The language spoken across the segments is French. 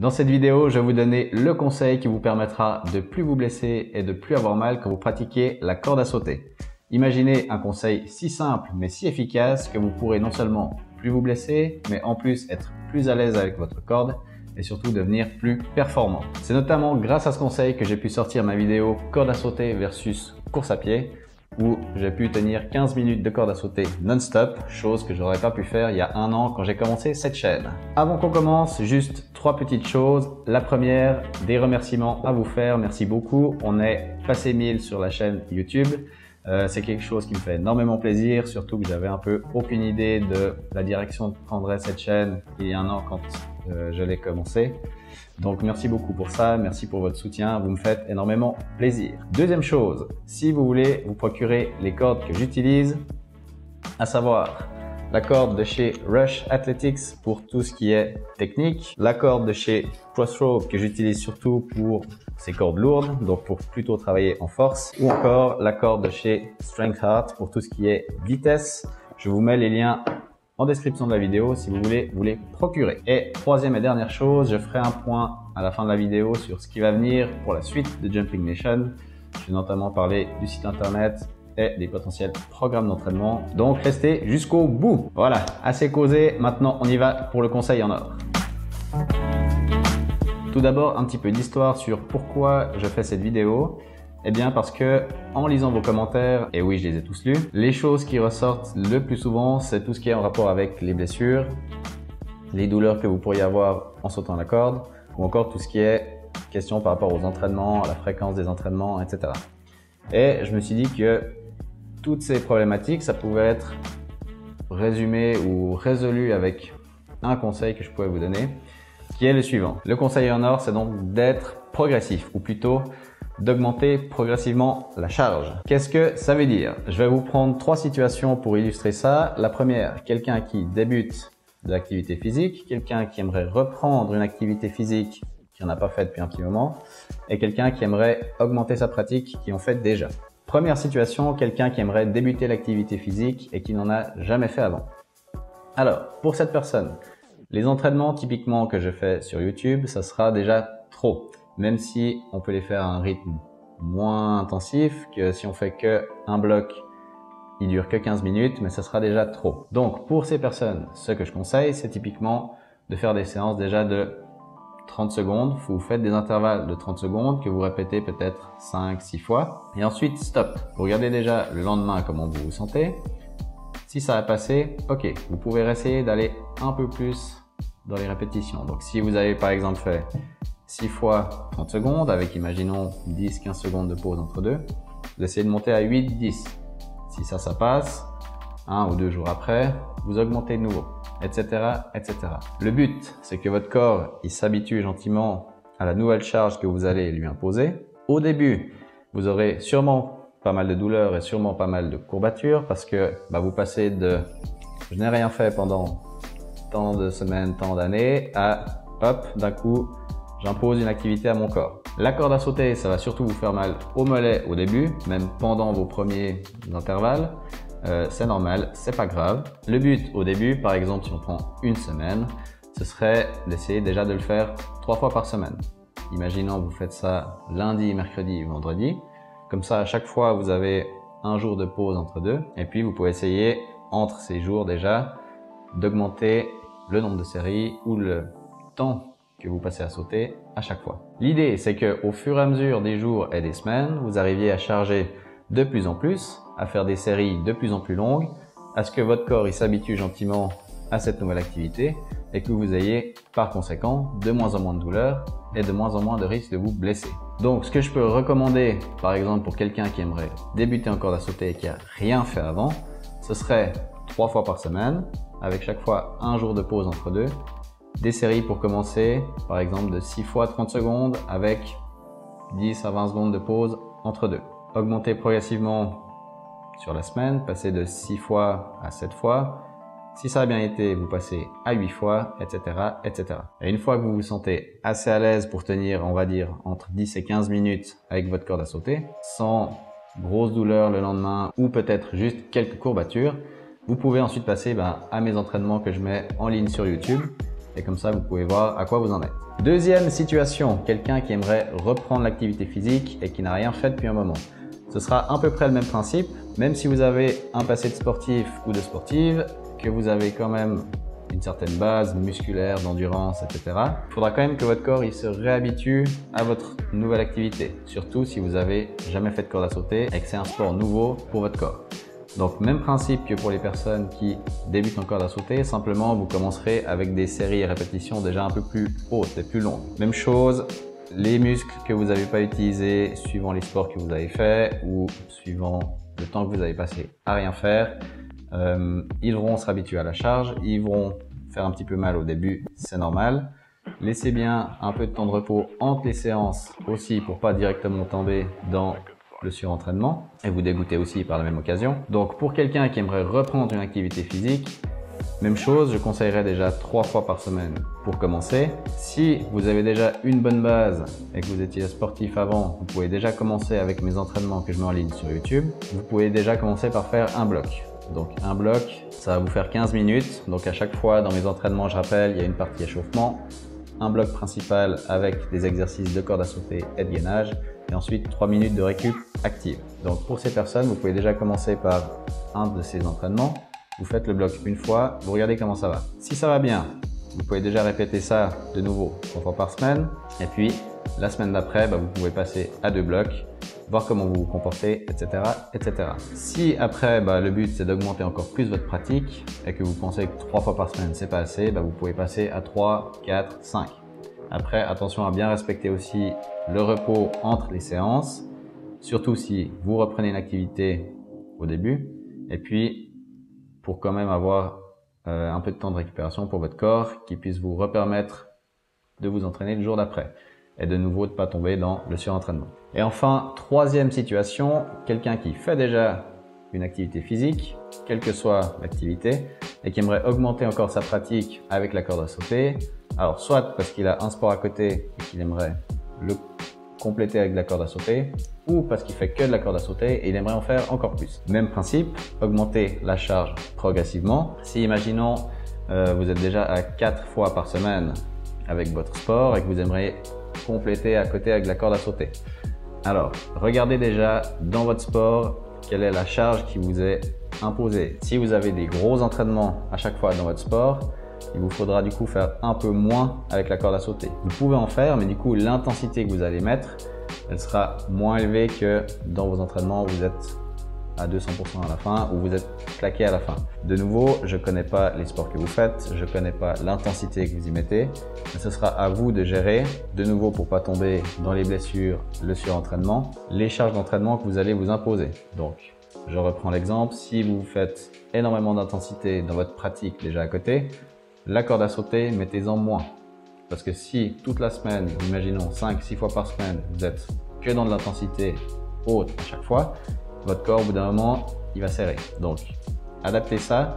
Dans cette vidéo, je vais vous donner le conseil qui vous permettra de plus vous blesser et de plus avoir mal quand vous pratiquez la corde à sauter. Imaginez un conseil si simple mais si efficace que vous pourrez non seulement plus vous blesser, mais en plus être plus à l'aise avec votre corde et surtout devenir plus performant. C'est notamment grâce à ce conseil que j'ai pu sortir ma vidéo corde à sauter versus course à pied, où j'ai pu tenir 15 minutes de corde à sauter non-stop, chose que j'aurais pas pu faire il y a un an quand j'ai commencé cette chaîne. Avant qu'on commence, juste 3 petites choses. La première, des remerciements à vous faire. Merci beaucoup. On est passé 1000 sur la chaîne YouTube. C'est quelque chose qui me fait énormément plaisir, surtout que j'avais un peu aucune idée de la direction que prendrait cette chaîne il y a un an quand je l'ai commencé. Donc merci beaucoup pour ça, merci pour votre soutien, vous me faites énormément plaisir. Deuxième chose, si vous voulez vous procurer les cordes que j'utilise, à savoir la corde de chez Rush Athletics pour tout ce qui est technique, la corde de chez Crossrope que j'utilise surtout pour ces cordes lourdes, donc pour plutôt travailler en force, ou encore la corde de chez Strength Heart pour tout ce qui est vitesse. Je vous mets les liens en description de la vidéo si vous voulez vous les procurer. Et troisième et dernière chose, je ferai un point à la fin de la vidéo sur ce qui va venir pour la suite de Jumping Nation. Je vais notamment parler du site internet et des potentiels programmes d'entraînement. Donc restez jusqu'au bout. Voilà, assez causé. Maintenant on y va pour le conseil en or. Tout d'abord, un petit peu d'histoire sur pourquoi je fais cette vidéo. Eh bien parce que en lisant vos commentaires, et oui je les ai tous lus, les choses qui ressortent le plus souvent c'est tout ce qui est en rapport avec les blessures, les douleurs que vous pourriez avoir en sautant la corde, ou encore tout ce qui est question par rapport aux entraînements, à la fréquence des entraînements, etc. Et je me suis dit que toutes ces problématiques, ça pouvait être résumé ou résolu avec un conseil que je pouvais vous donner, qui est le suivant. Le conseil en or, c'est donc d'être progressif, ou plutôt d'augmenter progressivement la charge. Qu'est-ce que ça veut dire? Je vais vous prendre 3 situations pour illustrer ça. La première, quelqu'un qui débute de l'activité physique, quelqu'un qui aimerait reprendre une activité physique qui n'en a pas fait depuis un petit moment, et quelqu'un qui aimerait augmenter sa pratique qui en fait déjà. Première situation, quelqu'un qui aimerait débuter l'activité physique et qui n'en a jamais fait avant. Alors, pour cette personne, les entraînements typiquement que je fais sur YouTube, ça sera déjà trop. Même si on peut les faire à un rythme moins intensif, que si on fait que un bloc, il dure que 15 minutes, mais ça sera déjà trop. Donc pour ces personnes, ce que je conseille, c'est typiquement de faire des séances déjà de 30 secondes. Vous faites des intervalles de 30 secondes que vous répétez peut-être 5-6 fois. Et ensuite, stop. Vous regardez déjà le lendemain comment vous vous sentez. Si ça a passé, ok, vous pouvez essayer d'aller un peu plus dans les répétitions. Donc si vous avez par exemple fait 6 fois 30 secondes avec, imaginons, 10-15 secondes de pause entre deux, vous essayez de monter à 8-10. Si ça passe, 1 ou 2 jours après, vous augmentez de nouveau, etc., etc. Le but, c'est que votre corps, il s'habitue gentiment à la nouvelle charge que vous allez lui imposer. Au début, vous aurez sûrement pas mal de douleurs et sûrement pas mal de courbatures parce que vous passez de « je n'ai rien fait pendant tant de semaines, tant d'années » à « hop, d'un coup, j'impose une activité à mon corps ». La corde à sauter, ça va surtout vous faire mal au mollet au début, même pendant vos premiers intervalles. C'est normal, c'est pas grave. Le but au début, par exemple, si on prend une semaine, ce serait d'essayer déjà de le faire 3 fois par semaine. Imaginons vous faites ça lundi, mercredi, vendredi. Comme ça, à chaque fois, vous avez un jour de pause entre deux. Et puis, vous pouvez essayer, entre ces jours déjà, d'augmenter le nombre de séries ou le temps que vous passez à sauter à chaque fois. L'idée, c'est que au fur et à mesure des jours et des semaines, vous arriviez à charger de plus en plus, à faire des séries de plus en plus longues, à ce que votre corps il s'habitue gentiment à cette nouvelle activité et que vous ayez par conséquent de moins en moins de douleurs et de moins en moins de risques de vous blesser. Donc ce que je peux recommander par exemple pour quelqu'un qui aimerait débuter en corde à sauter et qui a rien fait avant, ce serait 3 fois par semaine avec chaque fois un jour de pause entre deux. Des séries pour commencer, par exemple de 6 fois 30 secondes avec 10 à 20 secondes de pause entre deux. Augmenter progressivement sur la semaine, passer de 6 fois à 7 fois. Si ça a bien été, vous passez à 8 fois, etc., etc. Et une fois que vous vous sentez assez à l'aise pour tenir, on va dire, entre 10 et 15 minutes avec votre corde à sauter, sans grosse douleur le lendemain ou peut-être juste quelques courbatures, vous pouvez ensuite passer à mes entraînements que je mets en ligne sur YouTube. et comme ça vous pouvez voir à quoi vous en êtes. Deuxième situation, quelqu'un qui aimerait reprendre l'activité physique et qui n'a rien fait depuis un moment. Ce sera à peu près le même principe, même si vous avez un passé de sportif ou de sportive, que vous avez quand même une certaine base musculaire, d'endurance, etc. Il faudra quand même que votre corps il se réhabitue à votre nouvelle activité, surtout si vous avez jamais fait de corde à sauter et que c'est un sport nouveau pour votre corps. Donc même principe que pour les personnes qui débutent en corde à sauter, simplement vous commencerez avec des séries et répétitions déjà un peu plus hautes et plus longues. Même chose, les muscles que vous n'avez pas utilisés suivant les sports que vous avez fait ou suivant le temps que vous avez passé à rien faire, ils vont se réhabituer à la charge, ils vont faire un petit peu mal au début, c'est normal. Laissez bien un peu de temps de repos entre les séances aussi pour pas directement tomber dans le surentraînement et vous dégoûter aussi par la même occasion. Donc pour quelqu'un qui aimerait reprendre une activité physique, même chose, je conseillerais déjà 3 fois par semaine pour commencer. Si vous avez déjà une bonne base et que vous étiez sportif avant, vous pouvez déjà commencer avec mes entraînements que je mets en ligne sur YouTube. Vous pouvez déjà commencer par faire un bloc. Donc un bloc, ça va vous faire 15 minutes. Donc à chaque fois dans mes entraînements, je rappelle, il y a une partie échauffement, un bloc principal avec des exercices de corde à sauter et de gainage, et ensuite 3 minutes de récup active. Donc pour ces personnes, vous pouvez déjà commencer par un de ces entraînements. Vous faites le bloc une fois, vous regardez comment ça va. Si ça va bien, vous pouvez déjà répéter ça de nouveau 3 fois par semaine. Et puis la semaine d'après, vous pouvez passer à 2 blocs, voir comment vous vous comportez, etc. etc. Si après, le but c'est d'augmenter encore plus votre pratique et que vous pensez que 3 fois par semaine c'est pas assez, vous pouvez passer à 3, 4, 5. Après, attention à bien respecter aussi le repos entre les séances, surtout si vous reprenez une activité au début. Et puis, pour quand même avoir un peu de temps de récupération pour votre corps qui puisse vous repermettre de vous entraîner le jour d'après et de nouveau de ne pas tomber dans le surentraînement. Et enfin, troisième situation, quelqu'un qui fait déjà une activité physique, quelle que soit l'activité, et qui aimerait augmenter encore sa pratique avec la corde à sauter. Alors, soit parce qu'il a un sport à côté et qu'il aimerait le compléter avec de la corde à sauter, ou parce qu'il fait que de la corde à sauter et il aimerait en faire encore plus. Même principe, augmenter la charge progressivement. Si, imaginons, vous êtes déjà à 4 fois par semaine avec votre sport et que vous aimeriez compléter à côté avec de la corde à sauter. Alors, regardez déjà dans votre sport quelle est la charge qui vous est imposée. Si vous avez des gros entraînements à chaque fois dans votre sport, il vous faudra du coup faire un peu moins avec la corde à sauter. Vous pouvez en faire, mais du coup l'intensité que vous allez mettre, elle sera moins élevée que dans vos entraînements où vous êtes à 200% à la fin ou vous êtes claqué à la fin. De nouveau, je ne connais pas les sports que vous faites, je ne connais pas l'intensité que vous y mettez, mais ce sera à vous de gérer, de nouveau pour pas tomber dans les blessures, le surentraînement, les charges d'entraînement que vous allez vous imposer. Donc, je reprends l'exemple, si vous faites énormément d'intensité dans votre pratique déjà à côté, la corde à sauter, mettez-en moins. Parce que si toute la semaine, imaginons 5-6 fois par semaine, vous êtes que dans de l'intensité haute à chaque fois, votre corps au bout d'un moment, il va serrer. Donc, adaptez ça.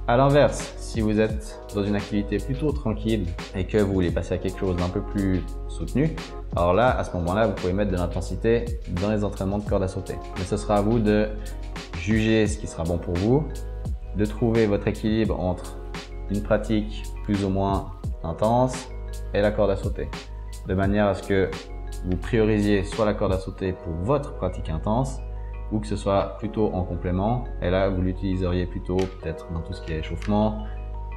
À l'inverse, si vous êtes dans une activité plutôt tranquille et que vous voulez passer à quelque chose d'un peu plus soutenu, alors là, à ce moment-là, vous pouvez mettre de l'intensité dans les entraînements de corde à sauter. Mais ce sera à vous de juger ce qui sera bon pour vous, de trouver votre équilibre entre une pratique plus ou moins intense et la corde à sauter, de manière à ce que vous priorisiez soit la corde à sauter pour votre pratique intense ou que ce soit plutôt en complément, et là vous l'utiliseriez plutôt peut-être dans tout ce qui est échauffement,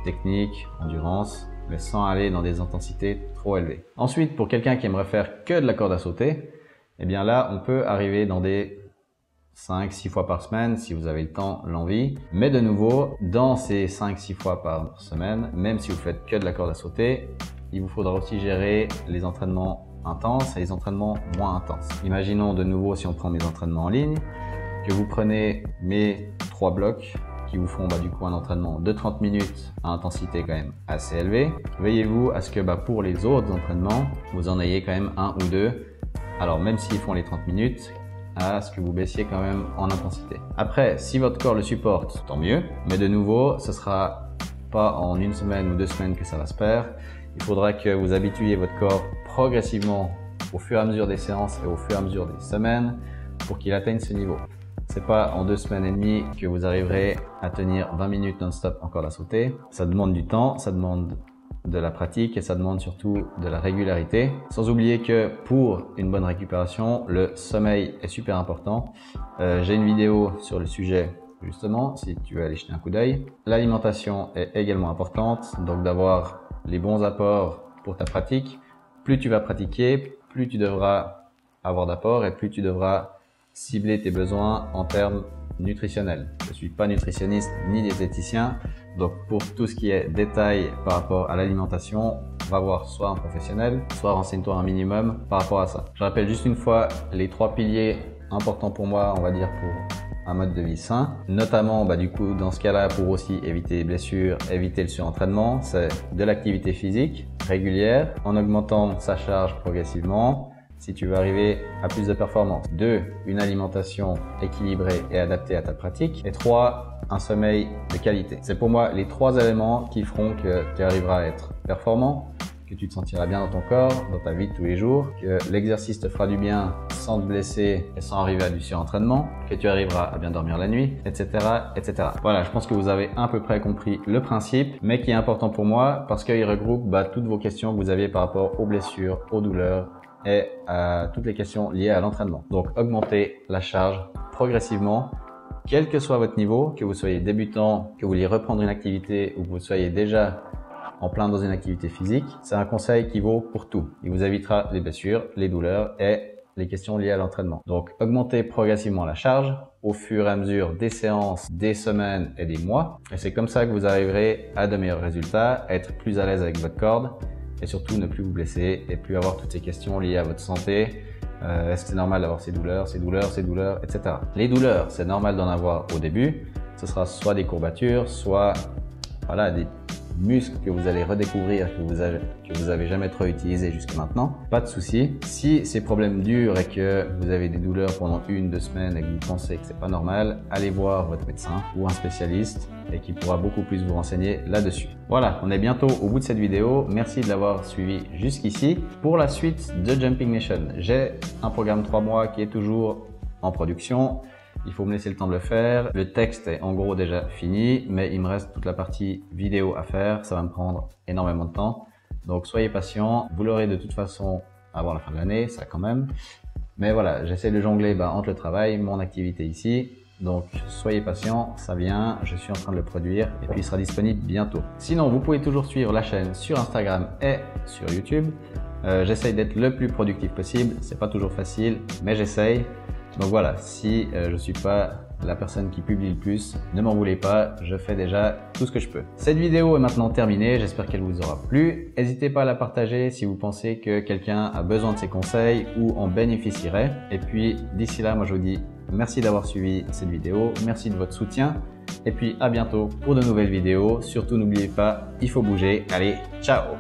technique, endurance, mais sans aller dans des intensités trop élevées. Ensuite, pour quelqu'un qui aimerait faire que de la corde à sauter, eh bien là on peut arriver dans des 5-6 fois par semaine si vous avez le temps, l'envie. Mais de nouveau, dans ces 5-6 fois par semaine, même si vous faites que de la corde à sauter, il vous faudra aussi gérer les entraînements intenses et les entraînements moins intenses. Imaginons de nouveau, si on prend mes entraînements en ligne, que vous prenez mes 3 blocs qui vous font du coup un entraînement de 30 minutes à intensité quand même assez élevée. Veillez-vous à ce que pour les autres entraînements, vous en ayez quand même 1 ou 2. Alors même s'ils font les 30 minutes, à ce que vous baissiez quand même en intensité. Après, si votre corps le supporte, tant mieux. Mais de nouveau, ce sera pas en 1 semaine ou 2 semaines que ça va se faire. Il faudra que vous habituiez votre corps progressivement au fur et à mesure des séances et au fur et à mesure des semaines pour qu'il atteigne ce niveau. C'est pas en 2 semaines et demie que vous arriverez à tenir 20 minutes non-stop en corde à sauter. Ça demande du temps, ça demande de la pratique et ça demande surtout de la régularité. Sans oublier que pour une bonne récupération, le sommeil est super important. J'ai une vidéo sur le sujet justement, si tu veux aller jeter un coup d'œil. L'alimentation est également importante, donc d'avoir les bons apports pour ta pratique. Plus tu vas pratiquer, plus tu devras avoir d'apports et plus tu devras cibler tes besoins en termes nutritionnels. Je ne suis pas nutritionniste ni diététicien, donc pour tout ce qui est détail par rapport à l'alimentation, va voir soit un professionnel, soit renseigne-toi un minimum par rapport à ça. Je rappelle juste une fois les 3 piliers importants pour moi, on va dire pour un mode de vie sain, notamment du coup dans ce cas-là pour aussi éviter les blessures, éviter le surentraînement, c'est de l'activité physique régulière en augmentant sa charge progressivement si tu veux arriver à plus de performance. 2, une alimentation équilibrée et adaptée à ta pratique. Et 3, un sommeil de qualité. C'est pour moi les 3 éléments qui feront que tu arriveras à être performant, que tu te sentiras bien dans ton corps, dans ta vie de tous les jours, que l'exercice te fera du bien sans te blesser et sans arriver à du surentraînement, que tu arriveras à bien dormir la nuit, etc., etc. Voilà, je pense que vous avez à peu près compris le principe, mais qui est important pour moi parce qu'il regroupe toutes vos questions que vous aviez par rapport aux blessures, aux douleurs et à toutes les questions liées à l'entraînement. Donc, augmentez la charge progressivement, quel que soit votre niveau, que vous soyez débutant, que vous vouliez reprendre une activité ou que vous soyez déjà en plein dans une activité physique. C'est un conseil qui vaut pour tout. Il vous évitera les blessures, les douleurs et les questions liées à l'entraînement. Donc, augmentez progressivement la charge au fur et à mesure des séances, des semaines et des mois. Et c'est comme ça que vous arriverez à de meilleurs résultats, à être plus à l'aise avec votre corde et surtout ne plus vous blesser et plus avoir toutes ces questions liées à votre santé. Est-ce que c'est normal d'avoir ces douleurs, etc. Les douleurs, c'est normal d'en avoir au début. Ce sera soit des courbatures, soit des muscles que vous allez redécouvrir, que vous avez jamais trop utilisé jusqu'à maintenant. Pas de souci. Si ces problèmes durent et que vous avez des douleurs pendant 1-2 semaines et que vous pensez que c'est pas normal, allez voir votre médecin ou un spécialiste et qui pourra beaucoup plus vous renseigner là-dessus. Voilà, on est bientôt au bout de cette vidéo. Merci de l'avoir suivi jusqu'ici. Pour la suite de Jumping Nation, j'ai un programme 3 mois qui est toujours en production. Il faut me laisser le temps de le faire. Le texte est en gros déjà fini, mais il me reste toute la partie vidéo à faire. Ça va me prendre énormément de temps. Donc soyez patient. Vous l'aurez de toute façon avant la fin de l'année, ça quand même. Mais voilà, j'essaie de jongler entre le travail, mon activité ici. Donc soyez patient, ça vient, je suis en train de le produire et puis il sera disponible bientôt. Sinon, vous pouvez toujours suivre la chaîne sur Instagram et sur YouTube. J'essaye d'être le plus productif possible. C'est pas toujours facile, mais j'essaye. Donc voilà, si je suis pas la personne qui publie le plus, ne m'en voulez pas, je fais déjà tout ce que je peux. Cette vidéo est maintenant terminée, j'espère qu'elle vous aura plu. N'hésitez pas à la partager si vous pensez que quelqu'un a besoin de ces conseils ou en bénéficierait. Et puis d'ici là, moi je vous dis merci d'avoir suivi cette vidéo, merci de votre soutien. Et puis à bientôt pour de nouvelles vidéos. Surtout n'oubliez pas, il faut bouger. Allez, ciao!